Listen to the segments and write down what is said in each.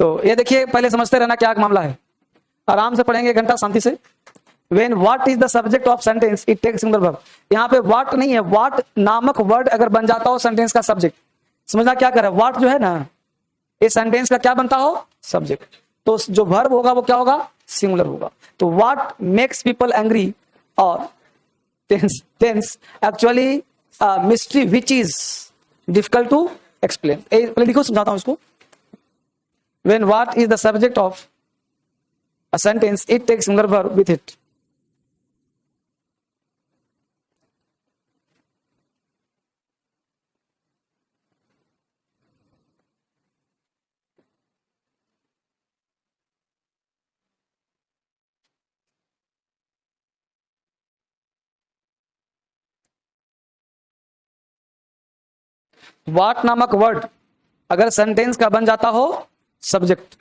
तो ये देखिए, पहले समझते रहना क्या मामला है, आराम से पढ़ेंगे 1 घंटा शांति से। When what is the subject of sentence, it takes singular verb। यहाँ पे what नहीं है, what नामक वर्ड अगर बन जाता हो सेंटेंस का सब्जेक्ट, समझना क्या कर रहा है, what जो है ना ये सेंटेंस का क्या बनता हो, सब्जेक्ट। तो जो वर्ब होगा वो क्या होगा, सिंगुलर होगा। तो what makes people angry और tense actually mystery which is difficult to explain। पहले लिखो, समझाता हूं इसको। When what is the subject of a sentence, it takes singular verb with it। वाट नामक वर्ड अगर सेंटेंस का बन जाता हो सब्जेक्ट,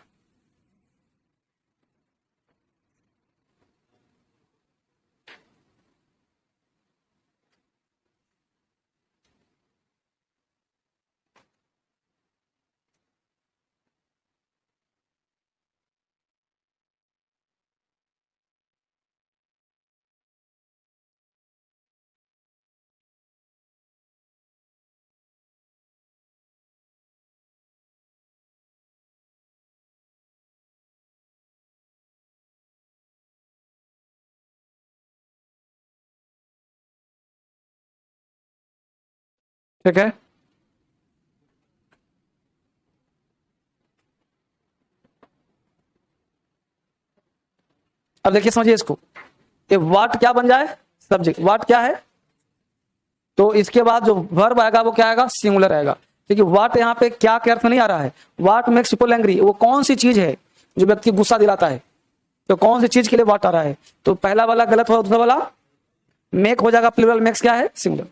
ठीक है। अब देखिए समझिए इसको, ये वाट क्या बन जाए, सब्जेक्ट। वाट क्या है, तो इसके बाद जो वर्ब आएगा वो क्या आएगा, सिंगुलर आएगा। देखिए वाट यहाँ पे क्या के अर्थ में नहीं आ रहा है, वाट मेक्स पीपल एंग्री, वो कौन सी चीज है जो व्यक्ति गुस्सा दिलाता है, तो कौन सी चीज के लिए वाट आ रहा है। तो पहला वाला गलत होगा, दूसरा वाला मेक हो जाएगा, प्लूरल मेक्स क्या है, सिंगुलर।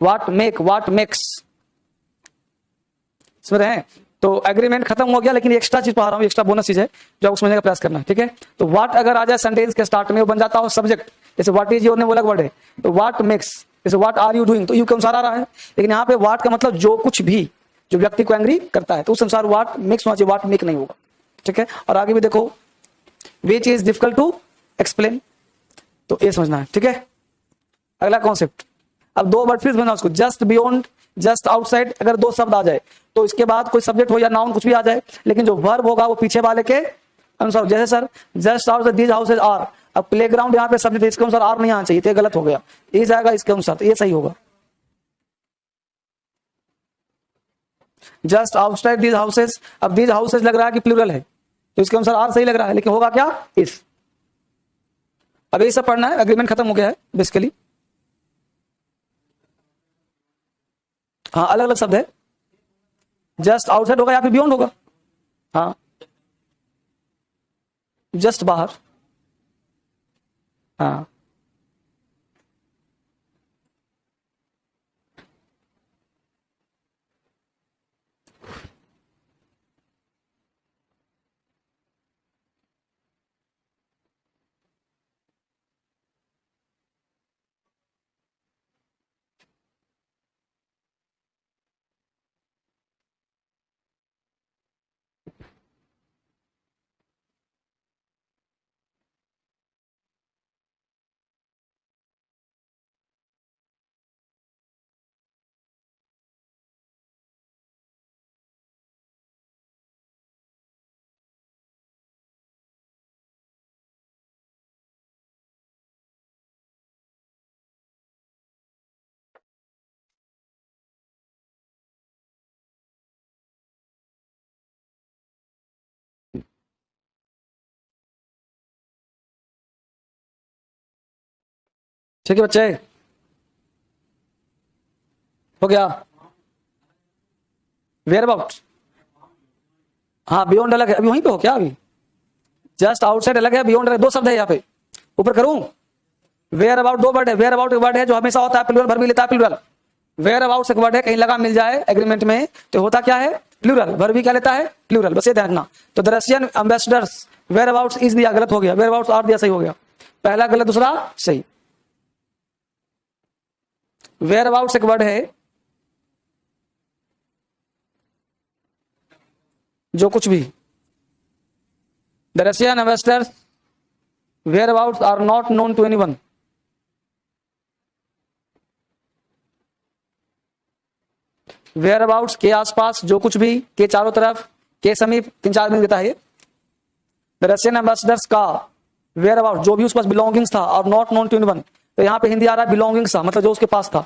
वाट मेक्स, समझ रहे हैं। तो एग्रीमेंट खत्म हो गया, लेकिन एक्स्ट्रा चीज पढ़ा रहा हूं, एक्स्ट्रा बोनस चीज है जो आपको समझने का प्रयास करना है, ठीक है। तो वाट अगर आ जाए सेंटेंस के स्टार्ट में, वो बन जाता हो सब्जेक्ट। जैसे व्हाट इज योर नेम वो अलग वर्ड है, तो व्हाट मेक्स, जैसे व्हाट आर यू डूइंग, तो यू के अनुसार आ रहा है। लेकिन यहाँ पे व्हाट का मतलब जो कुछ भी जो व्यक्ति को एंग्री करता है, तो उस अनुसार व्हाट मेक्स होना चाहिए, व्हाट मेक नहीं होगा, ठीक है। और आगे भी देखो, which is difficult to explain, तो ये समझना है, ठीक है। अगला कॉन्सेप्ट, अब 2 वर्ड फिर समझना उसको, जस्ट बियॉन्ड, जस्ट आउटसाइड। अगर 2 शब्द आ जाए तो इसके बाद कोई सब्जेक्ट हो या नाउन कुछ भी आ जाए, लेकिन जो वर्ब होगा वो पीछे वाले के अनुसार। जैसे sir just outside these houses are, अब प्लेग्राउंड यहाँ पे सब्जेक्ट, इसके अनुसार आर नहीं आना चाहिए, तो ये गलत हो गया, ये जाएगा इसके अनुसार, तो ये सही होगा। जस्ट आउटसाइड दीज हाउसेज, अब दीज हाउसेज लग रहा है कि प्लूरल है, तो इसके अनुसार आर सही लग रहा है, लेकिन होगा क्या, इस। अब ये सब पढ़ना है, एग्रीमेंट खत्म हो गया है बेसिकली। हाँ अलग अलग शब्द है, जस्ट आउटसाइड होगा या फिर बियॉन्ड होगा। हाँ जस्ट बाहर, हाँ ठीक है बच्चे, हो गया। वेयर अबाउट, हाँ बियॉन्ड अलग है, अभी वहीं पे हो क्या, अभी जस्ट आउटसाइड अलग है, बियॉन्ड अलग, 2 शब्द है यहाँ पे। ऊपर करूं, वेयर अबाउट 2 वर्ड है, वेयर अबाउट एक वर्ड है जो हमेशा होता है प्लूरल, भर भी लेता है प्लूरल। वेयर अबाउट एक वर्ड है, कहीं लगा मिल जाए एग्रीमेंट में तो होता क्या है, प्लूरल, भर भी क्या लेता है, प्लूरल, बस ये ध्यान रखना। तो the Russian ambassadors, where about is दिया, गलत हो गया, वेयर अबाउट आर दिया, सही हो गया। पहला गलत, दूसरा सही। वेयर अबाउट एक वर्ड है, जो कुछ भी, the Russian investors where about are not known to anyone. Whereabouts के आसपास, जो कुछ भी, के चारों तरफ, के समीप, 3-4 दिन देता है ये। द रशियन एम्बेसडर्स का वेयर अबाउट, जो भी उसके पास बिलोंगिंग्स था, और नॉट नोन टू एनीवन, तो यहां पे हिंदी आ रहा है बिलोंगिंग्स था, मतलब जो उसके पास था।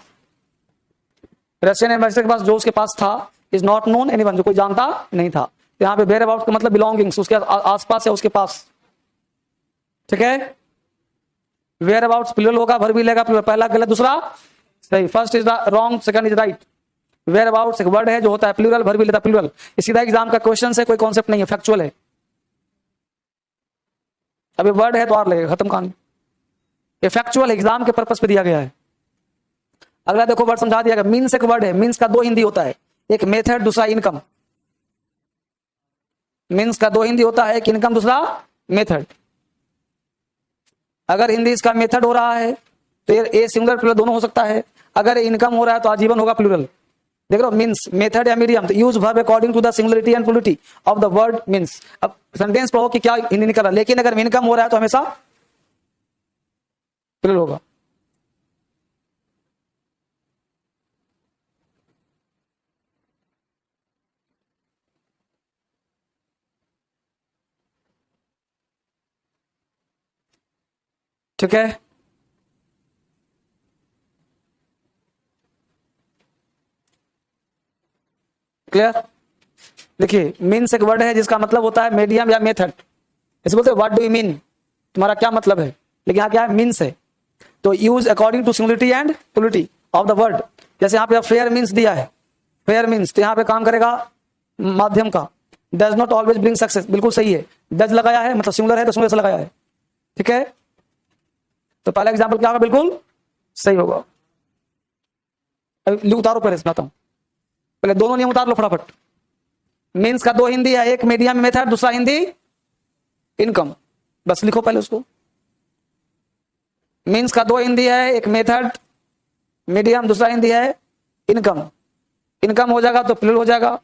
रशियन एम्बेसडर के पास जो उसके पास था इज नॉट नोन एनीवन, जो कोई जानता नहीं था। तो यहां पे वेयर अबाउट का मतलब बिलोंगिंग्स, उसके आसपास या उसके पास। ठीक है, वेयर अबाउट प्लूरल होगा, भर भी लेगा, पहला गलत, दूसरा सही। First is wrong, second is right. Where about एक वर्ड है जो होता है प्लूरल, भर भी लेता प्लूरल। सीधा एग्जाम का क्वेश्चन है, कोई कॉन्सेप्ट नहीं है, फैक्चुअल है। अभी वर्ड है तो और लगेगा, खत्म कहानी। ये फैक्चुअल एग्जाम के पर्पस पे दिया गया है। अगला देखो वर्ड समझा दिया गया। मीन्स एक वर्ड है, मीन्स का 2 हिंदी होता है, एक मेथड, दूसरा इनकम। मीन्स का 2 हिंदी होता है, एक इनकम, दूसरा मेथड। अगर हिंदी इसका मेथड हो रहा है तो ये सिंगुलर प्लूरल दोनों हो सकता है। अगर इनकम हो रहा है तो आजीवन होगा प्लूरल। देख रहे हो, मीन्स, मेथड या मीडियम, तो use verb according to the singularity and plurality of the word means. अब सेंटेंस पढ़ो कि क्या हिंदी निकल रहा है, लेकिन अगर इनकम हो रहा है तो हमेशा प्लूरल होगा। ठीक है, क्लियर। देखिए, मीन्स एक वर्ड है जिसका मतलब होता है मीडियम या मेथड। इसे बोलते हैं व्हाट डू यू मीन, तुम्हारा क्या मतलब है। लेकिन यहाँ क्या है, मीन्स है। तो use according to singularity and plurality of the word. जैसे यहाँ पे फेयर मीन्स दिया है, फेयर मीन्स, तो यहाँ पे काम करेगा माध्यम का। Does not always bring success, बिल्कुल सही है। डज लगाया है मतलब सिंगुलर है तो सिंगुलर से लगाया है। ठीक है, तो पहला एग्जाम्पल क्या होगा, बिल्कुल सही होगा। उतारो, पहले सुनाता हूं, पहले दोनों नियम उतार लो फटाफट। मीन्स का 2 हिंदी है, एक मीडियम मेथड, दूसरा हिंदी इनकम। बस लिखो पहले उसको। मीन्स का 2 हिंदी है, एक मेथड मीडियम, दूसरा हिंदी है इनकम। इनकम हो जाएगा तो प्लूरल हो जाएगा।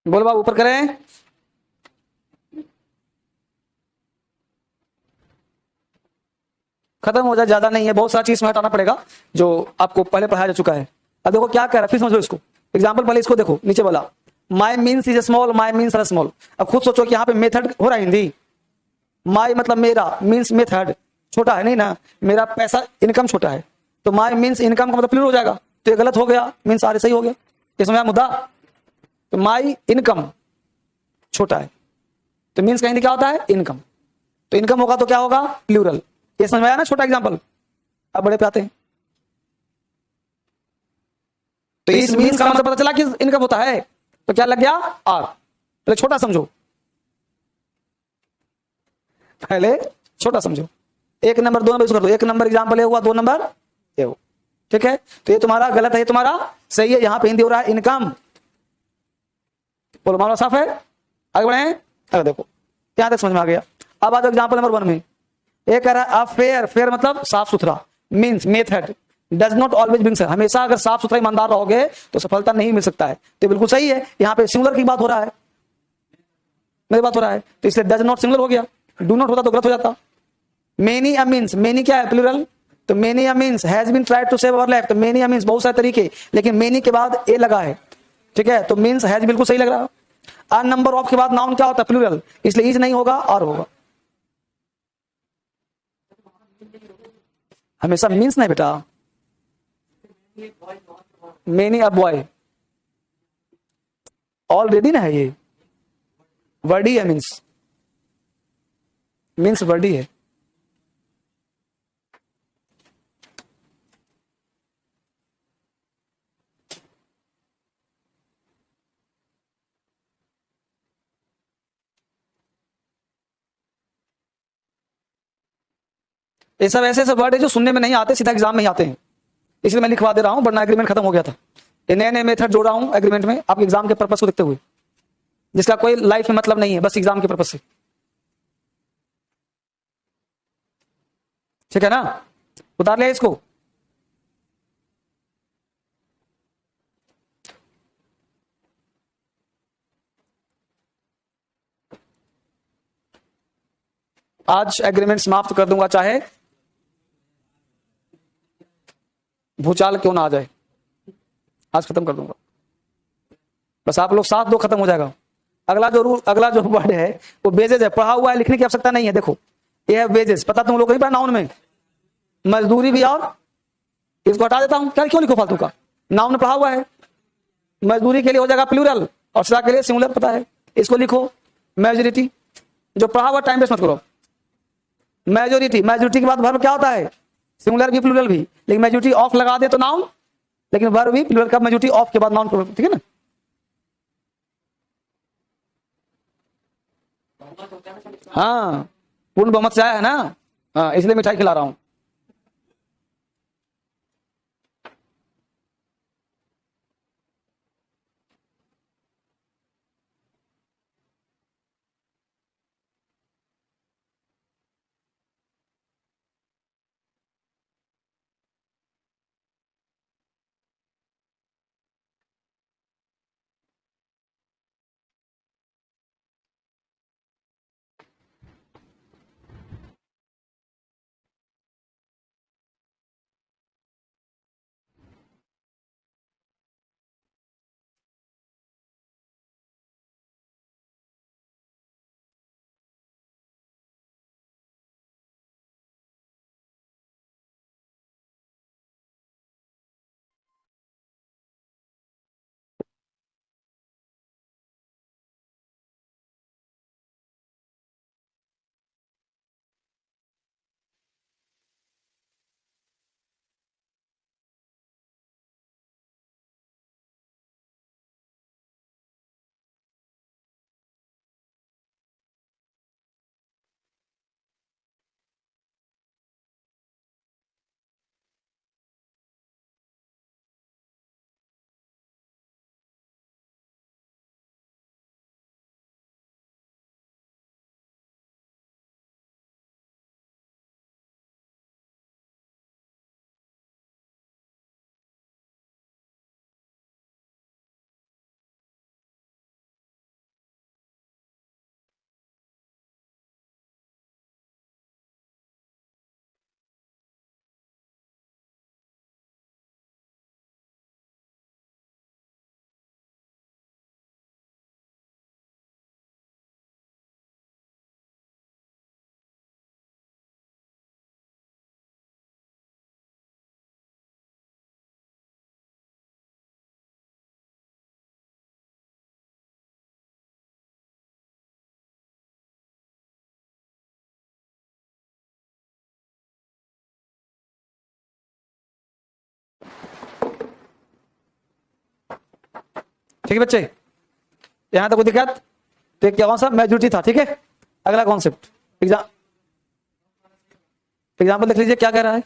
बोलो बाबू, ऊपर करें। खत्म हो जाए, ज्यादा नहीं है, बहुत सारी चीज में हटाना पड़ेगा जो आपको पहले पढ़ाया जा चुका है। अब देखो क्या कह रहा है, फिर समझो इसको। एग्जाम्पल पहले इसको देखो, नीचे वाला, my means is small, my means are small. अब खुद सोचो कि यहाँ पे मेथड हो रहा है हिंदी। माई मतलब मेरा, मीन्स मेथड, छोटा है नहीं ना, मेरा पैसा, इनकम छोटा है, तो माई मीन्स इनकम का मतलब प्लूरल हो जाएगा। तो ये गलत हो गया, मीन्स सारे सही हो गया। इसमें मुद्दा, तो माई इनकम छोटा है, तो मीन्स का हिंदी क्या होता है, इनकम। तो इनकम होगा तो क्या होगा, प्लूरल। ये समझ में आया ना, छोटा एग्जाम्पल। अब बड़े पे आते हैं। तो इस मीन्स का मतलब पता चला कि इनकम होता है, तो क्या लग गया, आर। पहले छोटा समझो, पहले छोटा समझो। 1 नंबर 2 नंबर कर दो, 1 नंबर एग्जाम्पल हुआ, 2 नंबर ये हो। ठीक है, तो ये तुम्हारा गलत है, ये तुम्हारा सही है। यहां पे हिंदी हो रहा है इनकम। बोलो, मामला साफ है, आगे बढ़े। अगर देखो यहां तक समझ में आ गया। अब आ जाओ एग्जाम्पल नंबर 1 में। एक कह रहा है फेयर, फेयर मतलब साफ सुथरा, means method does not always bring, हमेशा अगर साफ सुथरा ईमानदार रहोगे तो सफलता नहीं मिल सकता है। तो बिल्कुल सही है, यहाँ पे सिंगुलर की बात हो रहा है, मेरी बात हो रहा है, तो इसलिए डज नॉट सिंगुलर हो गया। डू नॉट होता तो गलत हो जाता। मेनी अ मीन्स, मेनी क्या है, प्लूरल। तो many a means has been tried to save our life, तो मेनी अ मीन्स बहुत सारे तरीके, लेकिन मेनी के बाद ए लगा है। ठीक है, तो मीन्स हैज बिल्कुल सही लग रहा। अ नंबर ऑफ के बाद नाउन क्या होता है, प्लूरल, इसलिए इज नहीं होगा, और होगा। हमेशा मीन्स नहीं बेटा, मेनी अ बॉय ऑलरेडी ना है, ये वर्ड ही है, मीन्स वर्ड ही है। ये सब ऐसे ऐसे वर्ड है जो सुनने में नहीं आते, सीधा एग्जाम में ही आते हैं, इसलिए मैं लिखवा दे रहा हूं, वरना एग्रीमेंट खत्म हो गया था। ये नए नए मेथड जोड़ रहा हूं एग्रीमेंट में आपके एग्जाम के पर्पस को देखते हुए, जिसका कोई लाइफ में मतलब नहीं है, बस एग्जाम के पर्पस से। ठीक है ना, उतार लिया इसको। आज एग्रीमेंट समाप्त कर दूंगा, चाहे भूचाल क्यों ना आ जाए, आज खत्म कर दूंगा। बस आप लोग साथ दो, खत्म हो जाएगा। अगला जो वर्ड है वो बेजेज है, पढ़ा हुआ है, लिखने की आवश्यकता नहीं है। देखो ये है बेजेस, पता तुम लोग को नहीं पढ़ा नाउन में, मजदूरी भी, और इसको हटा देता हूं, क्या क्यों लिखो फालतू का, नाउन में पढ़ा हुआ है। मजदूरी के लिए हो जाएगा प्लूरल और सजा के लिए सिंगुलर, पता है, इसको लिखो मेजोरिटी। जो पढ़ा हुआ टाइम वेस्ट मत करो। मेजोरिटी, मेजोरिटी के बाद वर्ब क्या होता है, सिंगुलर भी प्लूरल भी, लेकिन मेजोरिटी ऑफ लगा दे तो नाउन, लेकिन वर्ब भी प्लूरल का, मेजोरिटी ऑफ के बाद नाउन प्लूरल, ठीक है ना। हाँ पूर्ण बहुमत से आया है ना, हाँ इसलिए मिठाई खिला रहा हूं। ठीक है बच्चे, यहां तक कोई दिक्कत, तो क्या कौन सा मेजोरिटी था, ठीक है। अगला कॉन्सेप्ट, एग्जाम्पल देख लीजिए क्या कह रहा है,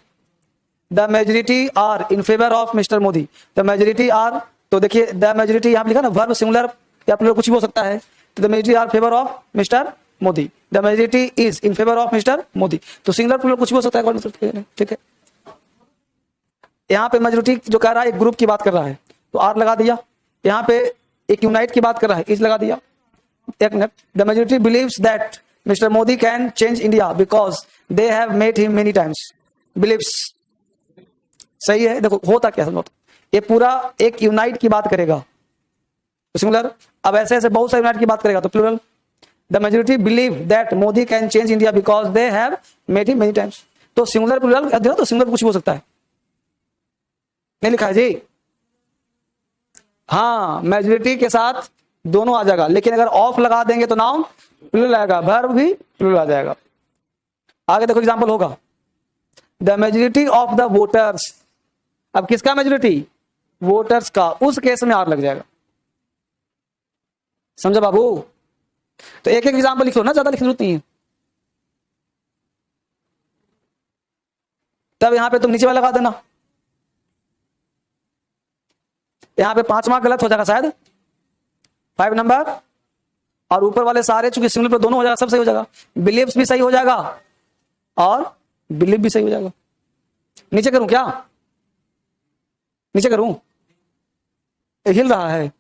the majority are in favour of mister Modi. The majority are, तो देखिए द मेजोरिटी यहां लिखा ना, वर्ब सिंगुलर या प्लूरल कुछ भी हो सकता है, तो the majority our favour of mister Modi, the majority is in favour of mister Modi, तो सिंगुलर प्लूरल कुछ भी हो सकता है, ठीक है। यहाँ पे मेजोरिटी जो कह रहा है एक ग्रुप की बात कर रहा है, तो आर लगा दिया। यहाँ पे एक यूनाइट की बात कर रहा है, इज लगा दिया। एक minute, the majority believes that mister Modi can change India because they have met him many times. Believes सही है। देखो होता क्या समझो, ये पूरा एक यूनाइट की बात करेगा तो सिंगुलर, अब ऐसे ऐसे बहुत सारे यूनाइट की बात करेगा तो plural. The majority believe that Modi can change India because they have met him many times, तो सिंगुलर प्लूरल, तो सिंगुलर कुछ भी हो सकता है, नहीं लिखा है जी। हाँ मेजोरिटी के साथ दोनों आ जाएगा, लेकिन अगर ऑफ लगा देंगे तो नाउन प्लूरल आएगा, वर्ब भी प्लूरल आ जाएगा। आगे देखो एग्जांपल होगा, the majority of the voters. अब किसका मेजोरिटी, वोटर्स का, उस केस में आर लग जाएगा, समझा बाबू। तो एक एक एग्जांपल लिख लो ना, ज्यादा लिखने की जरूरत नहीं है। तब यहां पे तुम नीचे वाला लगा देना। यहां पे 5वां गलत हो जाएगा शायद, 5 नंबर, और ऊपर वाले सारे चूंकि सिंगल पर दोनों हो जाएगा, सब सही हो जाएगा। बिलीव्स भी सही हो जाएगा और बिलीव भी सही हो जाएगा। नीचे करूं क्या? नीचे करूं? हिल रहा है।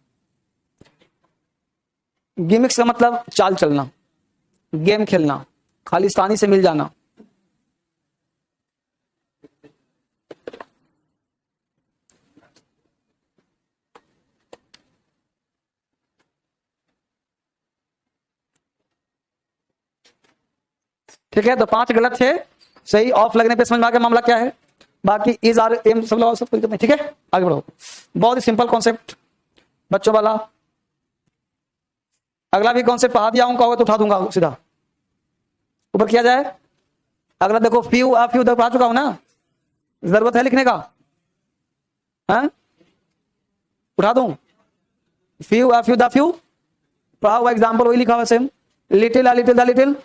गिमिक्स का मतलब चाल चलना, गेम खेलना, खालिस्तानी से मिल जाना। ठीक है, तो 5 गलत थे, सही ऑफ लगने पे समझ में आ गया मामला क्या है। बाकी इज आर एम सब लगाओ, सब कोई दिक्कत नहीं। ठीक है, आगे बढ़ो। बहुत ही सिंपल कॉन्सेप्ट बच्चों वाला। अगला भी कॉन्सेप्ट पढ़ा दिया हूं, कहोगे तो उठा दूंगा सीधा ऊपर किया जाए। अगला देखो, फ्यू आ फ्यू पढ़ा चुका हूं ना, जरूरत है लिखने का? है? उठा दूं? Few uh few the few पढ़ा हुआ, एग्जाम्पल वही लिखा हुआ same. Little uh little the little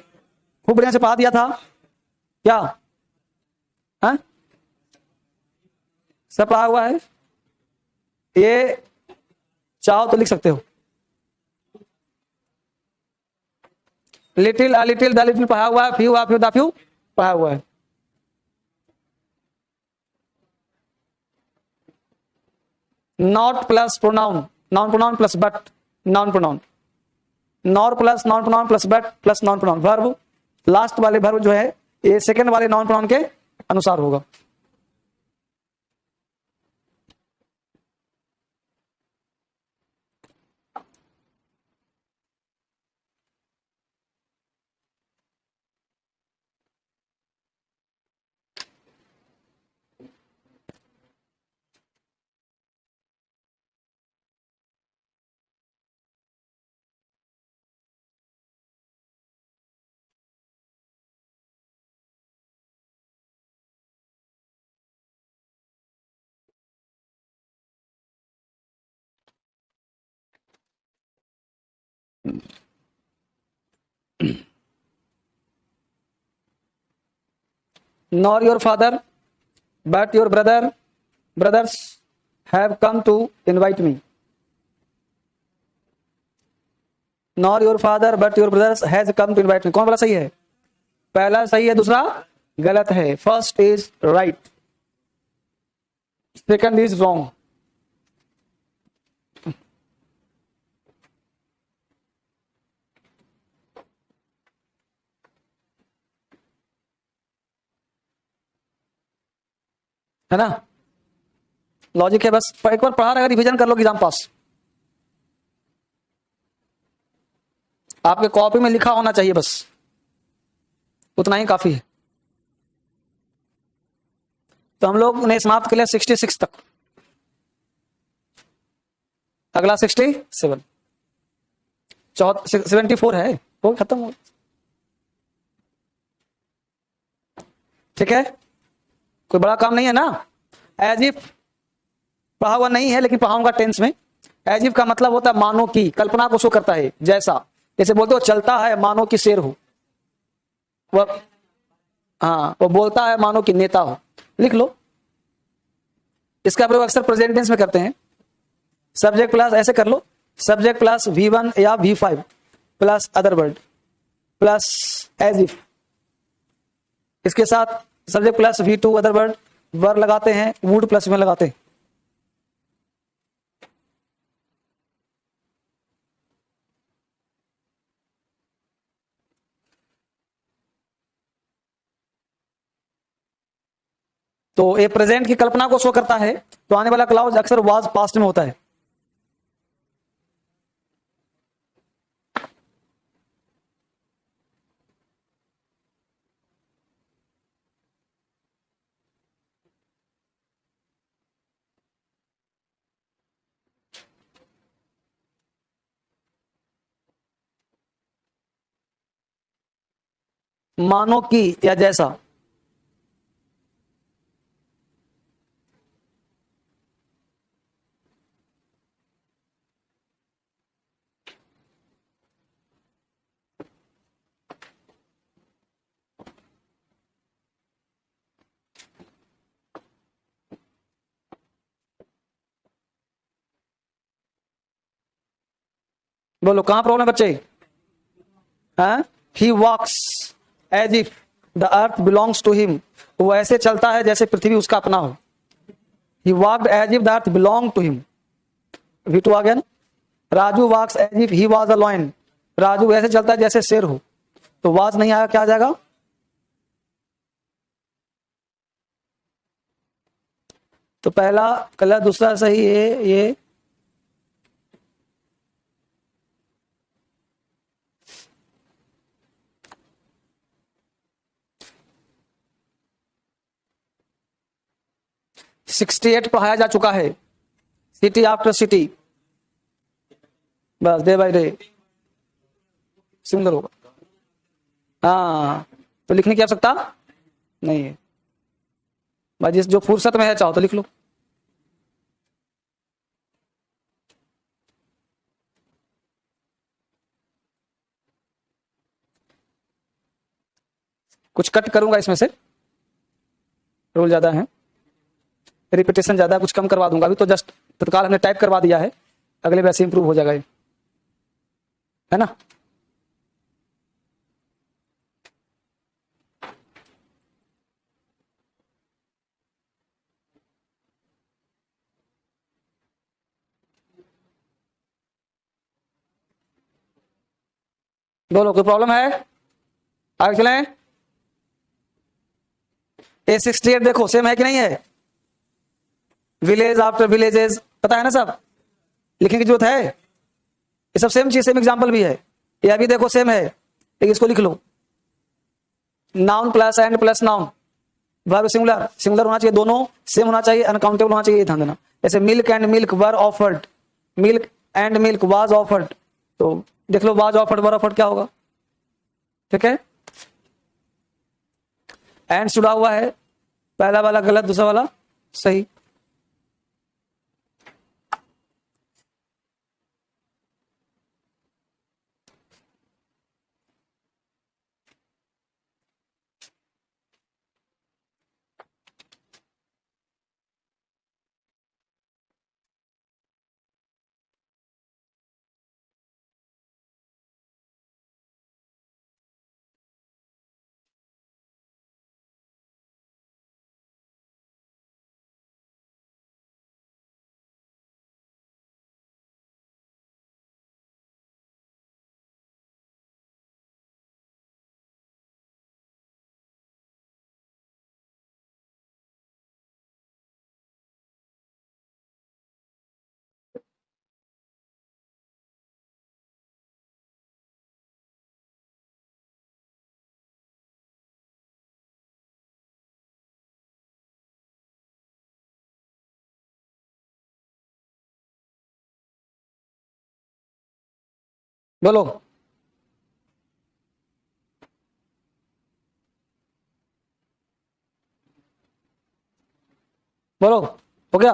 खूब बढ़िया से पढ़ा दिया था क्या? है? सब पढ़ा हुआ है, ये चाहो तो लिख सकते हो। Little uh little the little पढ़ा हुआ है, few uh few the few पढ़ा हुआ है। Not plus pronoun, non pronoun plus but, non pronoun, nor plus non pronoun plus but plus non pronoun. Verb last वाले वर्ब जो है ये सेकंड वाले नॉन प्रोनाउन के अनुसार होगा। Nor your father, but your brothers have come to invite me. Nor your father, but your brothers has come to invite me. कौन वाला सही है? पहला सही है, दूसरा गलत है। First is right, second is wrong. है ना? लॉजिक है, बस एक बार पढ़ा रहेगा, रिवीजन कर लो, एग्जाम पास। आपके कॉपी में लिखा होना चाहिए, बस उतना ही काफी है। तो हम लोग ने समाप्त किया 66 तक, अगला 67, 74 है, वो खत्म हो। ठीक है, कोई बड़ा काम नहीं है ना। एज इफ पढ़ा हुआ नहीं है, लेकिन पढ़ाऊंगा टेंस में। एज इफ का मतलब होता है मानो की, कल्पना को शो करता है, जैसा। जैसे बोलते हो चलता है मानो की शेर हो, वो हाँ, वो बोलता है मानो कि नेता हो। लिख लो। इसका प्रयोग अक्सर प्रेजेंट टेंस में करते हैं। सब्जेक्ट प्लस ऐसे कर लो, सब्जेक्ट प्लस V1 या V5 plus other word plus as if. इसके साथ subject plus V2 other word, word लगाते हैं, वुड प्लस में लगाते हैं। तो ये प्रेजेंट की कल्पना को शो करता है, तो आने वाला क्लाउज अक्सर वाज पास्ट में होता है। मानो कि या जैसा। बोलो कहाँ प्रॉब्लम है बच्चे? हाँ, he walks as if the earth belongs to him, वो ऐसे चलता है जैसे पृथ्वी उसका अपना हो। He walked as if the earth belong to him, V2 आ गया ना। Raju walks as if he was a lion, Raju ऐसे चलता है जैसे शेर हो, तो वाज नहीं आया, क्या आ जाएगा? तो पहला कलर, दूसरा सही है ये। सिक्सटी एट पढ़ाया जा चुका है, सिटी आफ्टर सिटी, बस डे बाय डे सिंगल होगा। हाँ, तो लिखने की आवश्यकता नहीं है भाई, जिस जो फुर्सत में है चाहो तो लिख लो। कुछ कट करूंगा इसमें से, रोल ज्यादा है, रिपीटेशन ज्यादा है, कुछ कम करवा दूंगा। अभी तो जस्ट तत्काल हमने टाइप करवा दिया है, अगले वैसे इंप्रूव हो जाएगा ये, है ना। बोलो कोई प्रॉब्लम है? आगे चलें। A68 देखो सेम है कि नहीं है? विलेज आफ्टर विलेजेस, पता है ना सब, लिखने की जरूरत है? ये सब सेम चीज, सेम एग्जांपल भी है। यह भी देखो सेम है, लेकिन इसको लिख लो। Noun plus and plus noun, verb singular, singular होना चाहिए, दोनों सेम होना चाहिए, अनकाउंटेबल होना चाहिए, ध्यान देना। जैसे milk and milk were offered, milk and milk was offered, तो देख लो वाज ऑफर्ड वर ऑफर्ड क्या होगा, ठीक है। एंड जुड़ा हुआ है, पहला वाला गलत, दूसरा वाला सही। बोलो बोलो, हो गया?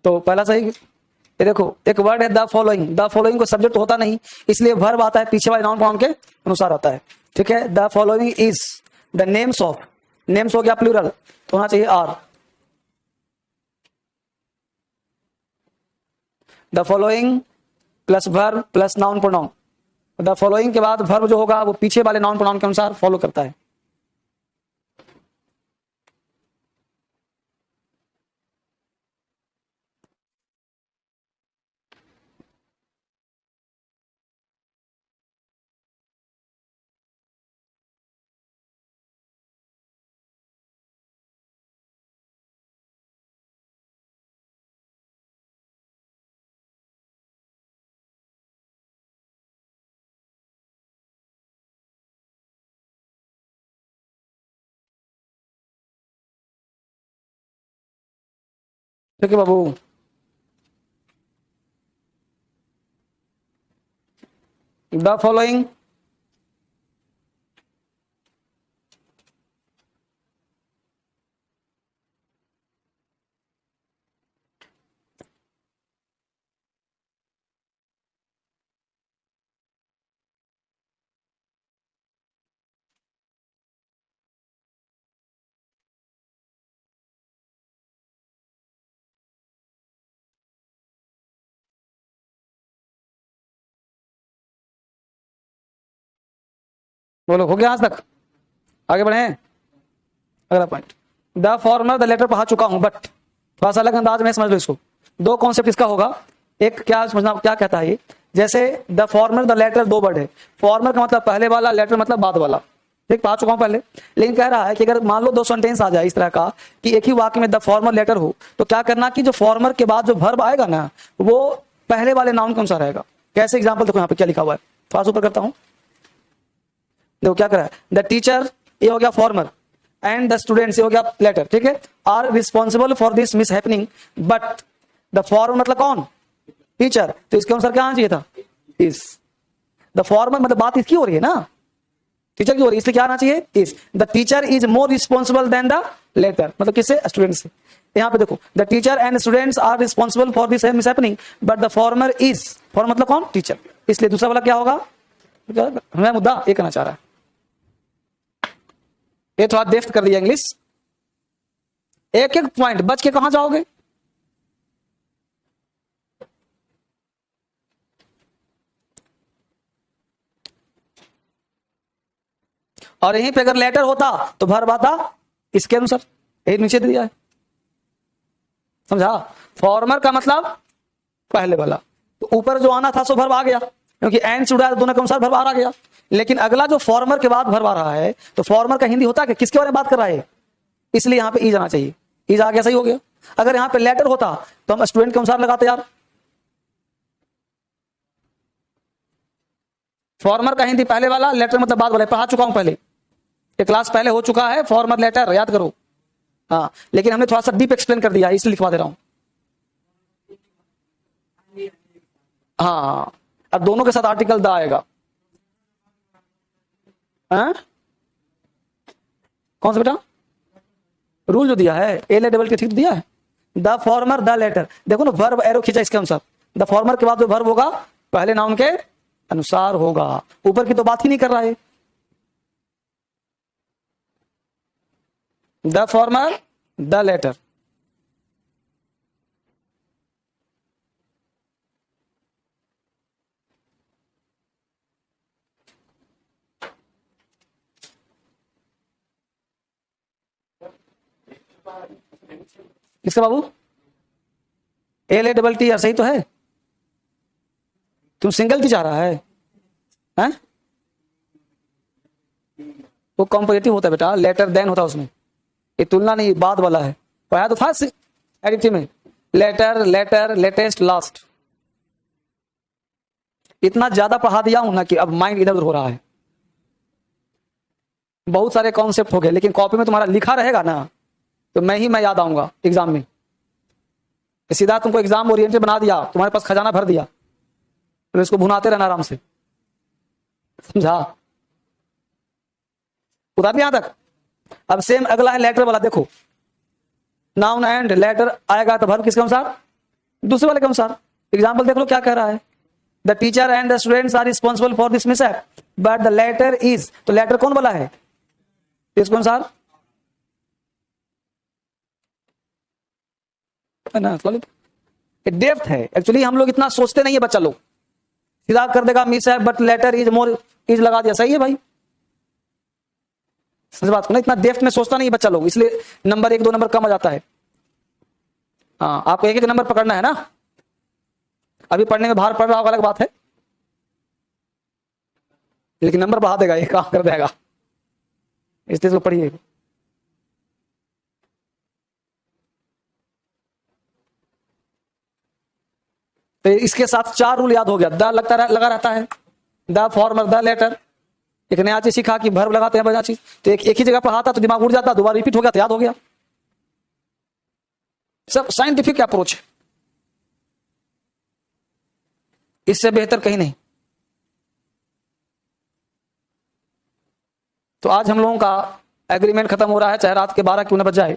तो पहला सही, ये देखो एक वर्ड है द फॉलोइंग, द फॉलोइंग को सब्जेक्ट होता नहीं, इसलिए वर्ब आता है, पीछे वाले नाउन फॉर्म के अनुसार आता है, ठीक है। The following is the names of, names हो गया प्लूरल, तो होना चाहिए are. The following plus verb plus noun pronoun, the following के बाद वर्ब जो होगा वो पीछे वाले नाउन प्रोनाउन के अनुसार फॉलो करता है। ठीक है बाबू। द फॉलोइंग बोलो, हो गया आज तक? आगे बढ़े। अगला point, the former the latter पढ़ा चुका हूं, बट थोड़ा सा अलग अंदाज में समझ लो इसको। दो कॉन्सेप्ट इसका होगा। एक क्या समझना, क्या कहता है ये, जैसे द फॉर्मर द लेटर, दो वर्ड है। फॉर्मर का मतलब पहले वाला, लेटर मतलब बाद वाला। ठीक, पढ़ा चुका हूं पहले। लेकिन कह रहा है कि अगर मान लो दो सेंटेंस आ जाए इस तरह का कि एक ही वाक्य में द फॉर्मर लेटर हो, तो क्या करना कि जो फॉर्मर के बाद जो वर्ब आएगा ना, वो पहले वाले नाउन के अनुसार आएगा। कैसे? एग्जाम्पल देखो यहाँ पे क्या लिखा हुआ है, थोड़ा सा ऊपर करता हूं। देखो क्या कर रहा है, द टीचर, ये हो गया फॉर्मर, एंड द स्टूडेंट्स, ये हो गया लेटर। ठीक है, are responsible for this mishappening, but the former मतलब कौन? टीचर। तो इसके अनुसार क्या आना चाहिए था? इस। द फॉर्मर मतलब बात इसकी हो रही है ना, टीचर की हो रही है, इसलिए क्या आना चाहिए? Is. The teacher is more responsible than the latter, मतलब किससे? स्टूडेंट से। यहाँ पे देखो, the teacher and students are responsible for this mishappening, but the former is. Former मतलब कौन? टीचर। इसलिए दूसरा वाला क्या होगा? मैं मुद्दा ये करना चाह रहा है, ये थोड़ा डेफ्ट कर दिया इंग्लिश। एक एक पॉइंट बच के कहां जाओगे? और यहीं पे अगर लेटर होता तो वर्ब आता इसके अनुसार, यही नीचे दे दिया है, समझा? फॉर्मर का मतलब पहले वाला, तो ऊपर जो आना था सो वर्ब आ गया, क्योंकि एंड जुड़ा दोनों के अनुसार वर्ब आ गया। लेकिन अगला जो फॉर्मर के बाद वर्ब आ रहा है, तो फॉर्मर का हिंदी होता है किसके बारे में बात कर रहा है? इसलिए यहां पे इज आना चाहिए। इज आ गया, सही हो गया। अगर यहां पे लेटर होता तो हम स्टूडेंट के अनुसार लगाते यार। फॉर्मर का हिंदी पहले वाला, लेटर मतलब बाद वाला, पढ़ा चुका हूं पहले, एक क्लास पहले हो चुका है, फॉर्मर लेटर, याद करो। हाँ, लेकिन हमने थोड़ा सा डीप एक्सप्लेन कर दिया, इसलिए लिखवा दे रहा हूं। हाँ, अब दोनों के साथ आर्टिकल द आएगा। हाँ? कौन सा बेटा? रूल जो दिया है, ए ले डबल के, ठीक दिया है। द फॉर्मर द लेटर, देखो ना, वर्ब एरो खींचा इसके अनुसार। द फॉर्मर के बाद जो वर्ब होगा पहले नाउन के अनुसार होगा। ऊपर की तो बात ही नहीं कर रहा है। द फॉर्मर द लेटर, किसका बाबू? एल ए डबल टी, यार सही तो है। तुम सिंगल की चाह रहा है, हैं? वो कॉम्पोजिटिव होता है बेटा, लेटर देन होता है उसमें, ये तुलना नहीं, बाद वाला है। पढ़ा तो था एडिटिव में, लेटर, लेटर, लेटेस्ट, लास्ट। इतना ज्यादा पढ़ा दिया हूं ना कि अब माइंड इधर उधर हो रहा है। बहुत सारे कॉन्सेप्ट हो गए, लेकिन कॉपी में तुम्हारा लिखा रहेगा ना, तो मैं याद आऊंगा एग्जाम में। सीधा तुमको एग्जाम ओरिएंटेड बना दिया, तुम्हारे पास खजाना भर दिया, तो इसको भुनाते रहना आराम से, समझा? उतार दिया यहां तक। अब सेम अगला है लेटर वाला, देखो, नाउन एंड लेटर आएगा तो वर्ब किसके अनुसार? दूसरे वाले के अनुसार। एग्जाम्पल देख लो क्या कह रहा है, the teacher and the students are responsible for this mishap, but the latter is. तो लेटर कौन वाला है? इसके अनुसार है ना। डेप्थ है एक्चुअली, हम लोग इतना सोचते नहीं है, बच्चा लोग सीधा कर देगा मिस है, but later is more, is लगा दिया, सही है भाई। समझ बात को ना, इतना डेप्थ में सोचता नहीं बच्चा लोग, इसलिए नंबर एक दो नंबर कम आ जाता है। हाँ, आपको एक एक नंबर पकड़ना है ना, अभी पढ़ने में भार पड़ रहा होगा अलग बात है, लेकिन नंबर बढ़ा देगा, ये काम कर देगा, इसलिए इसको पढ़िए। तो इसके साथ चार रूल याद हो गया। द लगा रहता है, द फॉर्मर द लेटर। एक नया चीज सीखा कि वर्ब लगाते हैं बजा चीज, तो एक ही जगह पढ़ाता तो दिमाग उड़ जाता, दोबारा रिपीट हो गया तो याद हो गया। सब साइंटिफिक अप्रोच है, इससे बेहतर कहीं नहीं। तो आज हम लोगों का एग्रीमेंट खत्म हो रहा है, चाहे रात के 12 क्यों न बज जाए।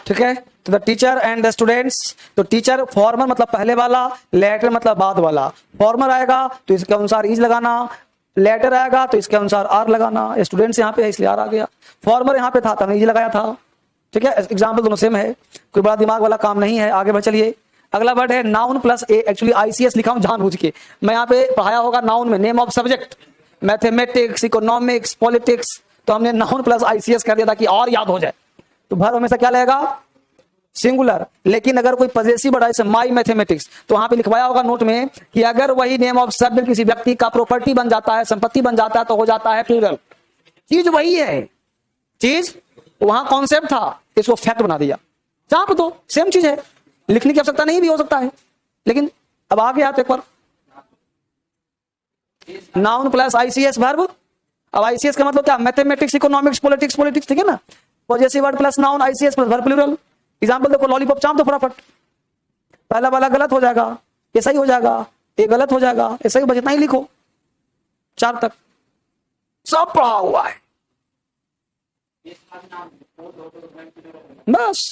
ठीक है। तो the teacher and the students, तो टीचर फॉर्मर मतलब पहले वाला, लेटर मतलब बाद वाला। फॉर्मर आएगा तो इसके अनुसार इज लगाना, लेटर आएगा तो इसके अनुसार आर लगाना। स्टूडेंट्स यहाँ पे है इसलिए आर आ गया, फॉर्मर यहाँ पे था तो इज लगाया था। ठीक है, एग्जाम्पल दोनों सेम है, कोई बड़ा दिमाग वाला काम नहीं है। आगे बढ़ चलिए, अगला वर्ड है नाउन प्लस ए। एक्चुअली आईसीएस लिखा हूं जानबूझ के, मैं यहाँ पे पढ़ाया होगा नाउन में name of subject, mathematics, economics, politics, तो हमने नाउन प्लस आईसीएस कर दिया ताकि और याद हो जाए। तो वर्ब हमेशा क्या लगेगा, सिंगुलर। लेकिन अगर कोई पजेसिव वर्ड है जैसे माई मैथमेटिक्स, तो वहां पे लिखवाया होगा नोट में कि अगर वही नेम ऑफ सब्जेक्ट किसी व्यक्ति का प्रॉपर्टी बन जाता है, संपत्ति बन जाता है, तो हो जाता है प्लूरल। चीज वही है, चीज वहां कॉन्सेप्ट था, इसको फैक्ट बना दिया। चाप दो, सेम चीज है, लिखने की आवश्यकता नहीं भी हो सकता है, लेकिन अब आ गया तो एक बार नाउन प्लस आईसीएस वर्ब। अब आईसीएस का मतलब क्या, मैथमेटिक्स, इकोनॉमिक्स, पॉलिटिक्स, पॉलिटिक्स, ठीक है ना। Possessive word plus noun, ICS plus verb plural. Example देखो, लॉलीपॉप चाप दो फटाफट, पहला वाला गलत हो जाएगा, ये सही हो जाएगा, ये गलत हो जाएगा, ये सही, बस इतना ही लिखो, 4 तक सब पढ़ा हुआ है बस।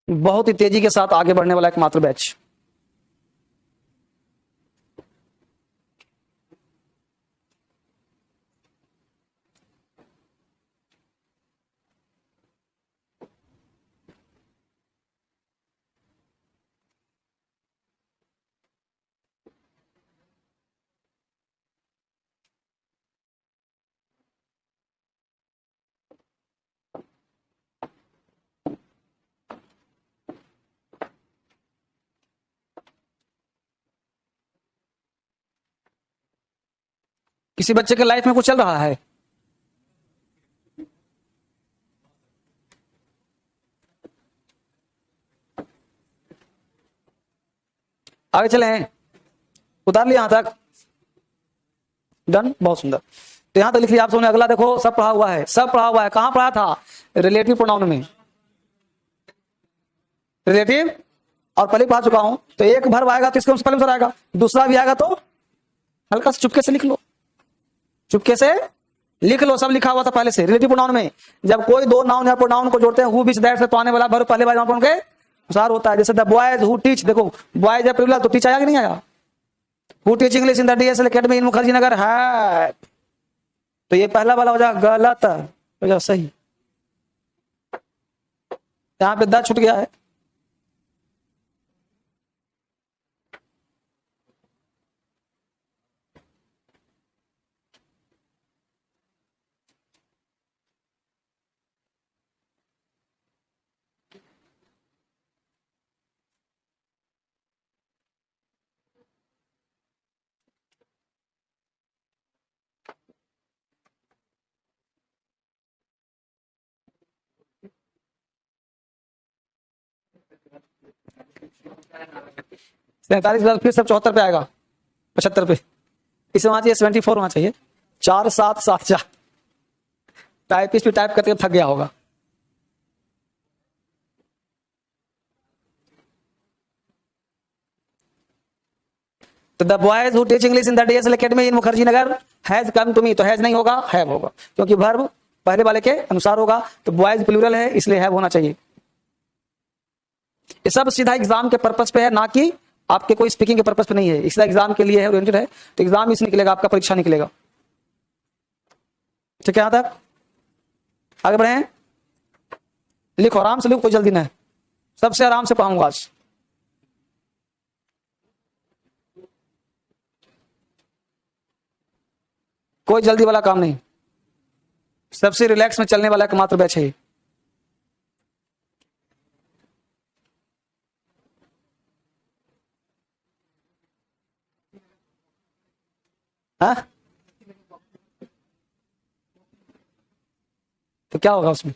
बहुत ही तेजी के साथ आगे बढ़ने वाला एकमात्र बैच। किसी बच्चे के लाइफ में कुछ चल रहा है, आगे चले हैं, उतार लिया यहां तक, डन, बहुत सुंदर। तो यहां तक लिख लिया आप सबने। अगला देखो, सब पढ़ा हुआ है, सब पढ़ा हुआ है। कहां पढ़ा था, रिलेटिव प्रोनाउन में, रिलेटिव और पहले पढ़ा चुका हूं। तो एक वर्ब आएगा तो इसके पहले अनुसार आएगा, दूसरा भी आएगा तो हल्का से चुपके से लिख लो, चुपके से लिख लो, सब लिखा हुआ था पहले से। रिलेटिव प्रोनाउन में जब कोई दो नाउन या प्रोनाउन को जोड़ते हैं हु विच दैट से, तो आने वाला वर्ब पहले वाले नाउन के अनुसार होता है। जैसे द बॉयज हु टीच, देखो बॉयज है प्लूरल, तो टीच आया कि नहीं आया, who teach English in the DSL academy in Mukherjee Nagar है, तो ये पहला वाला हो जाएगा गलत, हो जाएगा सही। यहां पे द छूट गया है, सैंतालीस फिर सब 74 पे आएगा, 75 पे, इसे वहां चाहिए 74 होना चाहिए, 4774। टाइपिस्ट भी टाइप करते थक गया होगा। तो the boys who teach English in the DSL academy in Mukherjee Nagar has come to me, तो हैज नहीं होगा, हैव होगा, क्योंकि वर्ब पहले वाले के अनुसार होगा। तो बॉयज प्लूरल है इसलिए हैव होना चाहिए। ये सब सीधा एग्जाम के पर्पस पे है, ना कि आपके कोई स्पीकिंग के पर्पस पे नहीं है, इसलिए एग्जाम के लिए है, ओरिएंटेड है। तो एग्जाम इस निकलेगा, आपका परीक्षा निकलेगा। ठीक है, यहां तक आगे बढ़े, लिखो आराम से, लिखो, कोई जल्दी नहीं, सबसे आराम से पढ़ाऊंगा आज। कोई जल्दी वाला काम नहीं, सबसे रिलैक्स में चलने वाला एकमात्र बैच है। हाँ, तो क्या होगा उसमें,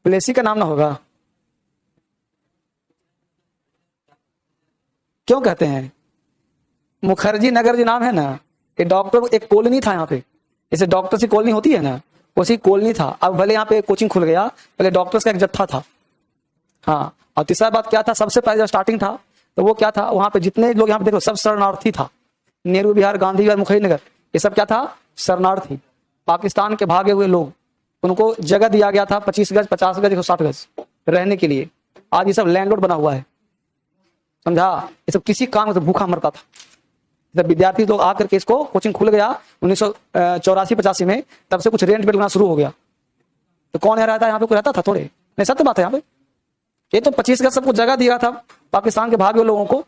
प्लेसी का नाम ना होगा, क्यों कहते हैं मुखर्जी नगर जो नाम है ना, ये डॉक्टर एक कॉलोनी था यहाँ पे, जैसे डॉक्टर की कॉलोनी होती है ना, उसी कॉलोनी था। अब भले यहाँ पे कोचिंग खुल गया, पहले डॉक्टर्स का एक जत्था था। हाँ, और तीसरा बात क्या था, सबसे पहले जब स्टार्टिंग था तो वो क्या था, वहां पे जितने लोग यहाँ पे देखो सब शरणार्थी था। नेहरू विहार, गांधी विहार, मुखर्जी नगर, ये सब क्या था, शरणार्थी, पाकिस्तान के भागे हुए लोग। उनको जगह दिया गया था 25 गज, 50 गज, 160 गज रहने के लिए। आज ये सब लैंडलॉर्ड बना हुआ है, समझा। ये सब किसी काम से भूखा मरता था। जब विद्यार्थी लोग आकर के, इसको कोचिंग खुल गया 1984-85 में, तब से कुछ रेंट पे लगना शुरू हो गया। तो कौन यहाँ रहता है, यहाँ पे कोई रहता था थोड़े, नहीं सत्य बात है। यहाँ पे ये तो 25 गज सबको जगह दिया था, पाकिस्तान के भागे हुए लोगों को,